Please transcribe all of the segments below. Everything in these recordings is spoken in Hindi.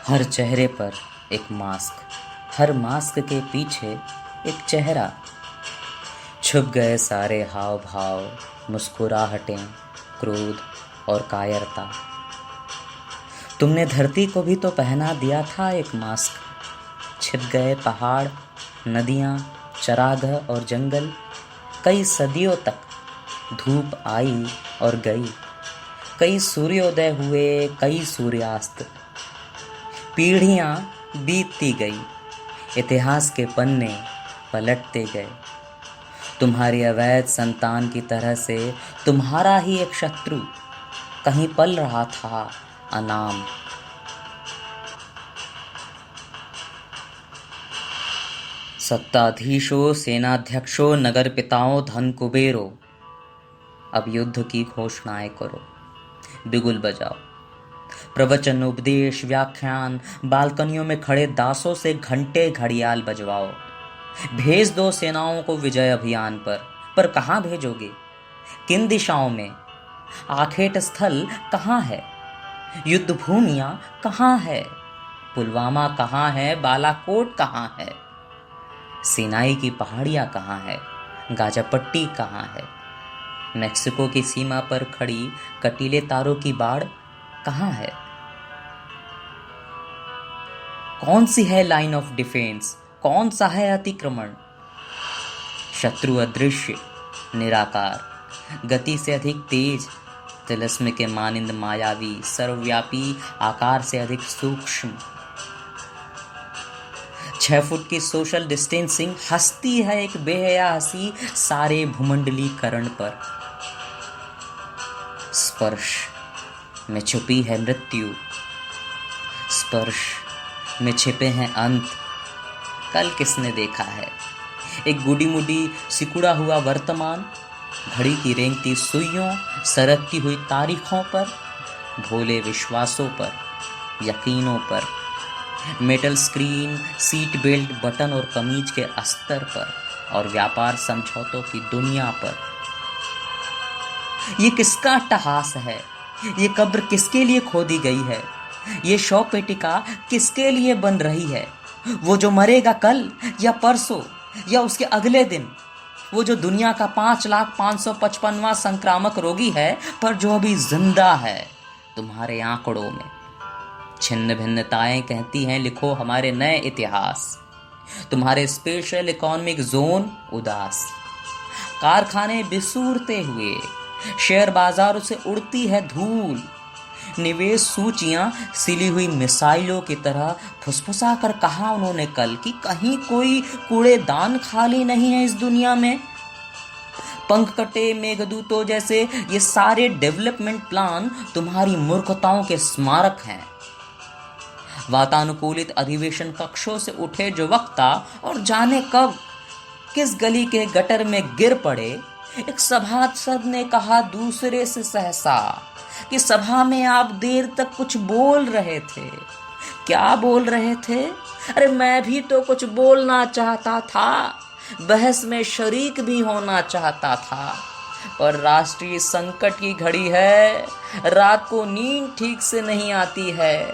हर चेहरे पर एक मास्क, हर मास्क के पीछे एक चेहरा। छुप गए सारे हाव भाव, मुस्कुराहटें, क्रोध और कायरता। तुमने धरती को भी तो पहना दिया था एक मास्क। छिप गए पहाड़, नदियाँ, चरागाह और जंगल। कई सदियों तक धूप आई और गई, कई सूर्योदय हुए, कई सूर्यास्त। पीढ़ियाँ बीतती गई, इतिहास के पन्ने पलटते गए। तुम्हारी अवैध संतान की तरह से तुम्हारा ही एक शत्रु कहीं पल रहा था अनाम। सत्ताधीशों, सेनाध्यक्षों, नगर पिताओं, धन कुबेरों, अब युद्ध की घोषणाएं करो, बिगुल बजाओ। प्रवचन, उपदेश, व्याख्यान, बालकनियों में खड़े दासों से घंटे घड़ियाल बजवाओ। भेज दो सेनाओं को विजय अभियान पर कहाँ भेजोगे? किन दिशाओं में? आखेट स्थल कहाँ है? युद्ध भूमियां कहाँ है? पुलवामा कहाँ है? बालाकोट कहाँ है? सिनाई की पहाड़ियां कहाँ है? गाजापट्टी कहाँ है? मेक्सिको की सीमा पर खड़ी कटीले तारों की बाड़ कहाँ है? कौन सी है लाइन ऑफ डिफेंस? कौन सा है अतिक्रमण? शत्रु अदृश्य, निराकार, गति से अधिक तेज, तिलस्म के मानिंद मायावी, सर्वव्यापी, आकार से अधिक सूक्ष्म। 6 फुट की सोशल डिस्टेंसिंग हंसती है एक बेहया हंसी सारे भूमंडलीकरण पर। स्पर्श में छुपी है मृत्यु, स्पर्श में छिपे हैं अंत। कल किसने देखा है एक गुडी मुडी सिकुड़ा हुआ वर्तमान, घड़ी की रेंगती सुइयों, सरकती हुई तारीखों पर, भोले विश्वासों पर, यकीनों पर, metal screen, seat belt button और कमीज के अस्तर पर, और व्यापार समझौतों की दुनिया पर। ये किसका अट्टहास है? ये कब्र किसके लिए खोदी गई है? ये शव पेटिका किसके लिए बन रही है? वो जो मरेगा कल या परसों या उसके अगले दिन, वो जो दुनिया का 5,555वां संक्रामक रोगी है, पर जो अभी जिंदा है तुम्हारे आंकड़ों में। छिन्न भिन्नताएं कहती हैं लिखो हमारे नए इतिहास। तुम्हारे स्पेशल इकोनॉमिक जोन उदास, कारखाने बिसूरते हुए, शेयर बाजारों से उड़ती है धूल, निवेश सूचियां सिली हुई मिसाइलों की तरह। फुसफुसा कर कहा उन्होंने कल कि कहीं कोई कूड़ेदान खाली नहीं है इस दुनिया में। पंख कटे मेघदूतों जैसे ये सारे डेवलपमेंट प्लान तुम्हारी मूर्खताओं के स्मारक हैं। वातानुकूलित अधिवेशन कक्षों से उठे जो वक्ता और जाने कब किस गली के गटर में गिर पड़े, एक सभासद ने कहा दूसरे से सहसा कि सभा में आप देर तक कुछ बोल रहे थे। क्या बोल रहे थे? अरे मैं भी तो कुछ बोलना चाहता था, बहस में शरीक भी होना चाहता था, पर राष्ट्रीय संकट की घड़ी है, रात को नींद ठीक से नहीं आती है।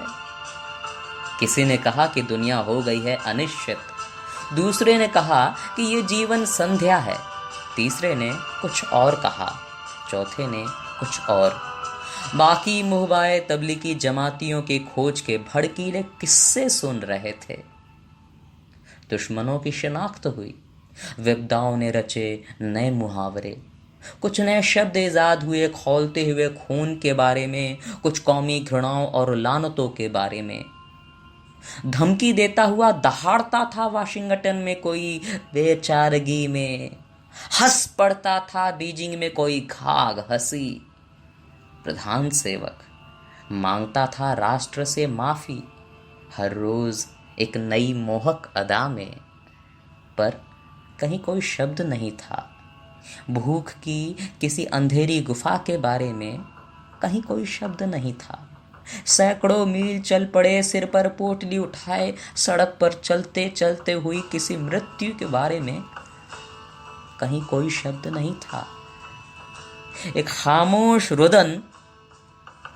किसी ने कहा कि दुनिया हो गई है अनिश्चित, दूसरे ने कहा कि ये जीवन संध्या है, तीसरे ने कुछ और कहा, चौथे ने कुछ और। बाकी मुहबाए तबलीगी जमातियों की खोज के भड़कीले किस्से सुन रहे थे। दुश्मनों की शिनाख्त हुई, विपदाओं ने रचे नए मुहावरे, कुछ नए शब्द इजाद हुए खौलते हुए खून के बारे में, कुछ कौमी घृणाओं और लानतों के बारे में। धमकी देता हुआ दहाड़ता था वाशिंगटन में कोई बेचारगी में, हंस पड़ता था बीजिंग में कोई घाघ हंसी। प्रधान सेवक मांगता था राष्ट्र से माफी हर रोज एक नई मोहक अदा में, पर कहीं कोई शब्द नहीं था। भूख की किसी अंधेरी गुफा के बारे में कहीं कोई शब्द नहीं था। सैकड़ों मील चल पड़े सिर पर पोटली उठाए, सड़क पर चलते चलते हुई किसी मृत्यु के बारे में कहीं कोई शब्द नहीं था। एक खामोश रुदन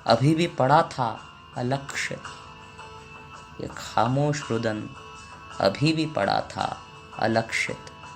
अभी भी पड़ा था अलक्ष्य। ये खामोश रुदन अभी भी पड़ा था अलक्षित।